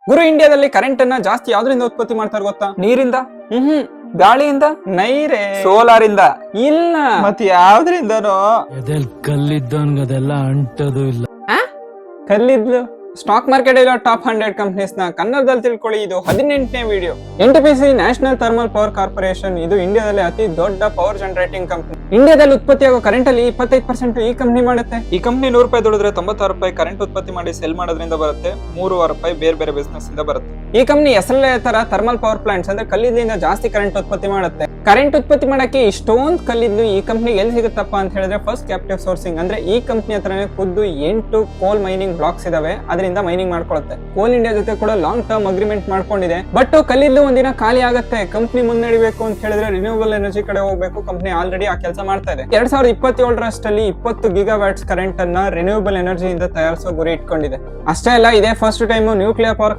ಗುರು, ಇಂಡಿಯಾದಲ್ಲಿ ಕರೆಂಟ್ ಅನ್ನ ಜಾಸ್ತಿ ಯಾವ್ದ್ರಿಂದ ಉತ್ಪತ್ತಿ ಮಾಡ್ತಾರೆ ಗೊತ್ತಾ? ನೀರಿಂದ? ಗಾಳಿಯಿಂದ? ನೈರೆ. ಸೋಲಾರ್ ಇಂದ? ಇಲ್ಲ. ಮತ್ತೆ ಯಾವ್ದ್ರಿಂದನೋ? ಕಲ್ಲಿದ್ದವನ್ಗದೆಲ್ಲ ಅಂಟದು ಇಲ್ಲ. ಕಲ್ಲಿದ್ಲು. ಸ್ಟಾಕ್ ಮಾರ್ಕೆಟ್ ಇರೋ ಟಾಪ್ 100 ಕಂಪನೀಸ್ ನ ಕನ್ನಡದಲ್ಲಿ ತಿಳ್ಕೊಳ್ಳಿ. ಇದು 18ನೇ video. NTPC National Thermal Power Corporation ಇದು ಇಂಡಿಯಾದಲ್ಲಿ ಅತಿ ದೊಡ್ಡ ಪವರ್ ಜನರೇಟಿಂಗ್ ಕಂಪನಿ. ಇಂಡಿಯಾದಲ್ಲಿ ಉತ್ಪತ್ತಿಯಾಗೋ ಕರೆಂಟ್ ಅಲ್ಲಿ 25% ಈ ಕಂಪನಿ ಮಾಡುತ್ತೆ. ಈ ಕಂಪನಿ ₹100 ದುಡಿದ್ರೆ ₹96 ಕರೆಂಟ್ ಉತ್ಪತ್ತಿ ಮಾಡಿ ಸೆಲ್ ಮಾಡೋದ್ರಿಂದ ಬರುತ್ತೆ. ₹3 ಬೇರೆ ಬೇರೆ ಬಿಸ್ನೆಸ್ ಇಂದ ಬರುತ್ತೆ. ಈ ಕಂಪನಿ ಹೆಸರಲ್ಲೇ ತರ ಥರ್ಮಲ್ ಪವರ್ ಪ್ಲಾಂಟ್ಸ್ ಅಂದ್ರೆ ಕಲ್ಲಿದ್ಲಿಂದ ಜಾಸ್ತಿ ಕರೆಂಟ್ ಉತ್ಪತ್ತಿ ಮಾಡುತ್ತೆ. ಕರೆಂಟ್ ಉತ್ಪತ್ತಿ ಮಾಡಕ್ಕೆ ಇಷ್ಟೊಂದು ಕಲ್ಲಿದ್ಲು ಈ ಕಂಪನಿಗೆ ಎಲ್ಲಿ ಸಿಗುತ್ತಪ್ಪ ಅಂತ ಹೇಳಿದ್ರೆ ಫಸ್ಟ್ ಕ್ಯಾಪ್ಟಿವ್ ಸೋರ್ಸಿಂಗ್ ಅಂದ್ರೆ ಈ ಕಂಪನಿ ಹತ್ರನೇ ಖುದ್ದು 8 ಕೋಲ್ ಮೈನಿಂಗ್ ಬ್ಲಾಕ್ಸ್ ಇದಾವೆ. ಅದರಿಂದ ಮೈನಿಂಗ್ ಮಾಡ್ಕೊಳ್ಳುತ್ತೆ. ಕೋಲ್ ಇಂಡಿಯಾ ಜೊತೆ ಕೂಡ ಲಾಂಗ್ ಟರ್ಮ್ ಅಗ್ರಿಮೆಂಟ್ ಮಾಡ್ಕೊಂಡಿದೆ. ಬಟ್ ಕಲ್ಲಿದ್ಲು ಒಂದಿನ ಖಾಲಿ ಆಗುತ್ತೆ. ಕಂಪನಿ ಮುನ್ನಡೆಯಬೇಕು ಅಂತ ಹೇಳಿದ್ರೆ ರಿನ್ಯೂವಬಲ್ ಎನರ್ಜಿ ಕಡೆ ಹೋಗ್ಬೇಕು. ಕಂಪನಿ ಆಲ್ರೆಡಿ ಆ ಕೆಲಸ ಮಾಡ್ತಾ ಇದೆ. 2027 20 ಗಿಗಾವ್ಯಾಟ್ಸ್ ಕರೆಂಟ್ ಅನ್ನ ರಿನ್ಯೂವಬಲ್ ಎನರ್ಜಿಯಿಂದ ತಯಾರಿಸೋ ಗುರಿ ಇಟ್ಕೊಂಡಿದೆ. ಅಷ್ಟೇ ಅಲ್ಲ, ಇದೇ ಫಸ್ಟ್ ಟೈಮ್ ನ್ಯೂಕ್ಲಿಯರ್ ಪವರ್